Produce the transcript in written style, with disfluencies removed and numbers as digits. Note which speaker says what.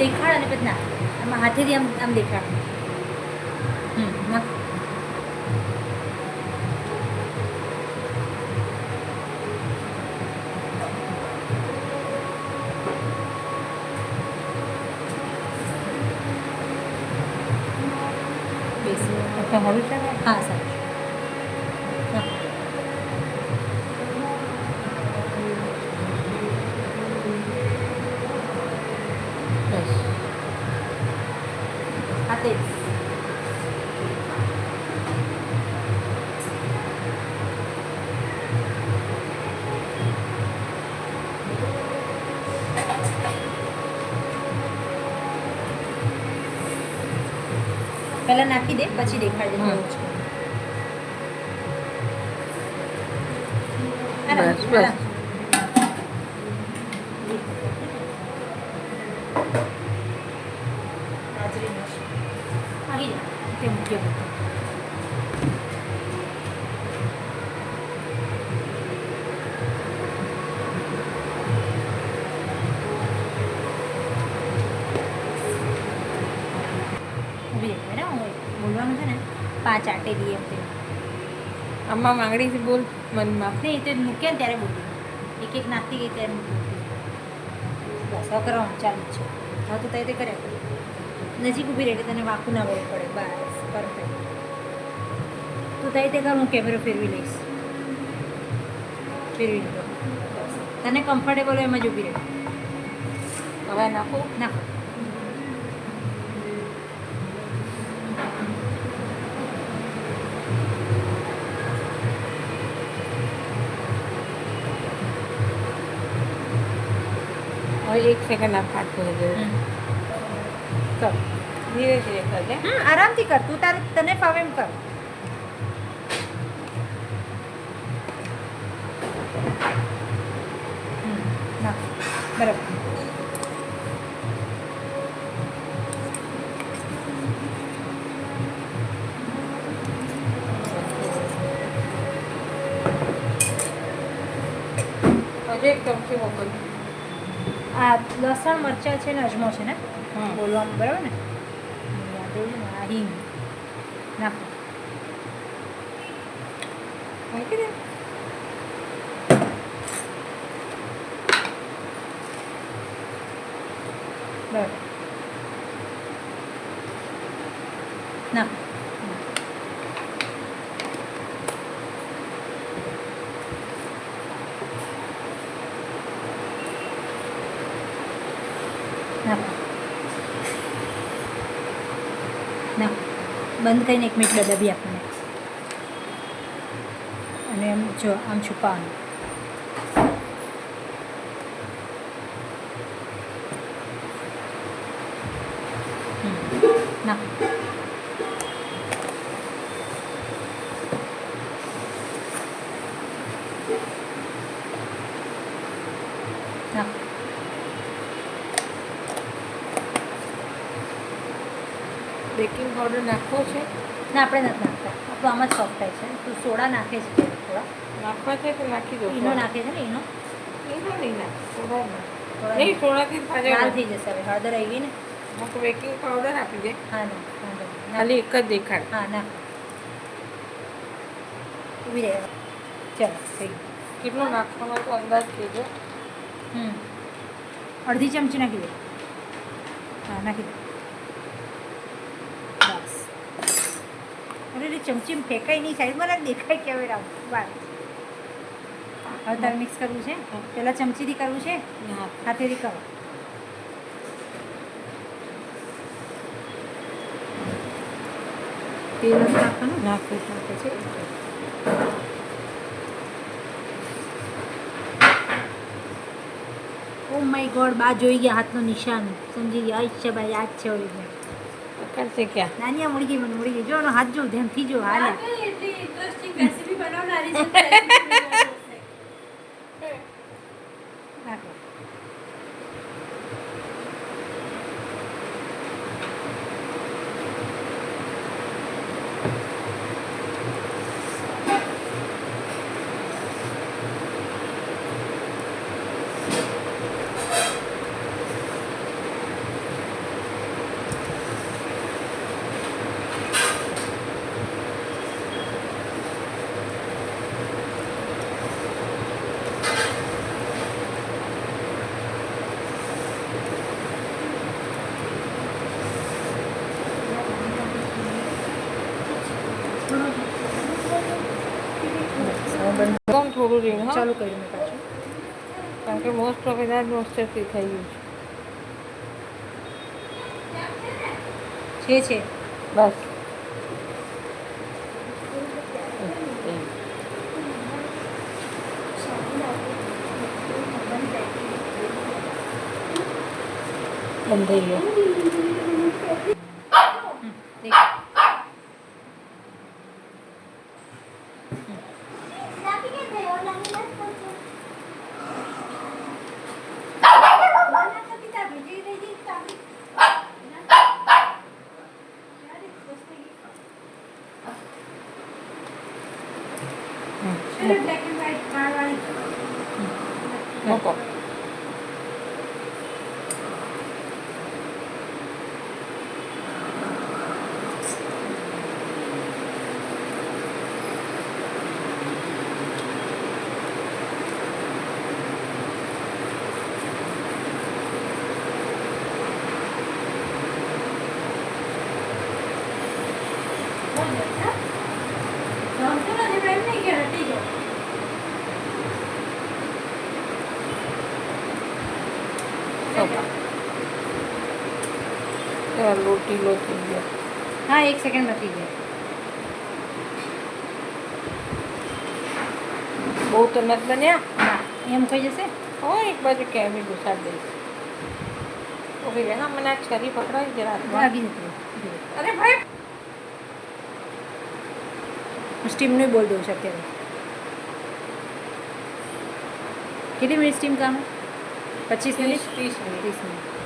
Speaker 1: દેખાડ અને પછી નાખ. આમાં હાથેથી આમ આમ દેખાડ. નાખ.
Speaker 2: હવે છે ને
Speaker 1: હા સારું. નાખ.
Speaker 2: બસ
Speaker 1: હાથે પહેલા નાખી દે પછી દેખાડ દે.
Speaker 2: બસ, બસ.
Speaker 1: બોલવાનું છે ને 5 આટે દઈએ એમ તે.
Speaker 2: આમાં માંગડીથી બોલ મનમાં.
Speaker 1: નહીં એ તો મૂક્યા ને ત્યારે બોલી. એક એક નાખતી ગઈ ત્યારે મૂકી. બસ હવે કરવાનું ચાલુ જ છે. હવે તો તે કરે નજીક ઊભી રહે એટલે તને વાંકું ના વળવું પડે. બસ પરફેક્ટ. તું તે કર, હું કેમેરો ફેરવી લઈશ. ફેરવી લીધો. બસ તને કમ્ફર્ટેબલ હોય એમ જ ઊભી રહે.
Speaker 2: હવે નાખું.
Speaker 1: નાખો.
Speaker 2: હવે 1 સેકન્ડ આ ફાટતું હશે.
Speaker 1: કર.
Speaker 2: ધીરે ધીરે કરજે.
Speaker 1: આરામથી કર. તું તારે તને ફાવે એમ કર. નાખ. બરાબર.
Speaker 2: હજુ એક ચમચી મોકલ.
Speaker 1: આ લસણ મરચાં છે ને અજમો છે ને
Speaker 2: હમ.
Speaker 1: બોલવામાં બરાબર ને? યાદ આવ્યું ને? આ હિંગ નાખો.
Speaker 2: મૂકી દે.
Speaker 1: બરાબર. નાખો. નાખો. નાખો. બંધ કરીને 1 મિનિટ દબાવી આપણને. અને એમ જો આમ છુપાવવાનું. નાખો. નાખો.
Speaker 2: બેકિંગ પાવડર નાખવો છે.
Speaker 1: ના આપણે નથી નાખતા. આપણું આમાં જ સોફ્ટ થાય છે. તું સોડા નાખે છે થોડા.
Speaker 2: નાખવા છે તો નાખી દો.
Speaker 1: ઈનો નાખે છે ને ઈનો.
Speaker 2: ઈનો નહીં નાખ. સોડા નાખ.
Speaker 1: થોડા
Speaker 2: નહીં, સોડાથી
Speaker 1: લાલ
Speaker 2: પાછળ
Speaker 1: થઈ જશે હવે. હળદર આવી ગઈ ને.
Speaker 2: તો બેકિંગ પાવડર આપી દે.
Speaker 1: હા ના વાંધો નહીં.
Speaker 2: ખાલી એક જ દેખાડ.
Speaker 1: હા ના ઊભી રહે. ચાલો થઈ ગયું.
Speaker 2: કેટલું નાખવાનો તો અંદાજ કહેજો.
Speaker 1: અડધી ચમચી નાખી દે. હા નાખી દે. બસ. અરે રે ચમચી ફેંકાઈ નહીં. સાઈડમાં ના દેખાય કેમેરા. બસ હવે તારે મિક્સ કરવું છે. પહેલાં ચમચીથી કરવું છે.
Speaker 2: હા.
Speaker 1: હાથેથી કરો. તેલ નથી નાખવાનું.
Speaker 2: નાખું.
Speaker 1: નાખે છે. ઓ માય ગોડ, બા જોઈ ગયા હાથનો નિશાન. સમજી ગયા. આ છે ભાઈ, આ જ છે ઓરિજિનલ.
Speaker 2: કરશે ક્યાં?
Speaker 1: નાની આ મળી ગઈ, મને મળી ગઈ. જો એનો હાથ જો ધ્યાનથી જો. હાલ નાખો.
Speaker 2: હા.
Speaker 1: ચાલુ કર્યું મેં પાછું.
Speaker 2: કારણ કે મોસ્ટ ઓફ એના મોસ્ટથી થઈ ગયું
Speaker 1: છે
Speaker 2: છે બસ બંધ થઈ ગયો
Speaker 1: દેખ. બ્લેક એન્ડ વ્હાઈટ વાળી
Speaker 2: મૂકો લોટી લો થઈ ગયો
Speaker 1: હા 1 સેકન્ડ નથી ગયા.
Speaker 2: બહુ તો નથી બન્યા
Speaker 1: ના એમ કહી જશે.
Speaker 2: હોય એક બાજુ કેમી ઘુસાડી દઈશ ઓકે હા મને આ છરી પકડાવી જરા હાથમાં.
Speaker 1: વાગી જતી
Speaker 2: અરે ભાઈ
Speaker 1: સ્ટીમનું બોલ દઉં છું અત્યારે. કેટલી મિનિટ સ્ટીમ કામ? 25 મિનિટ
Speaker 2: 30 મિનિટ
Speaker 1: 30 મિનિટ.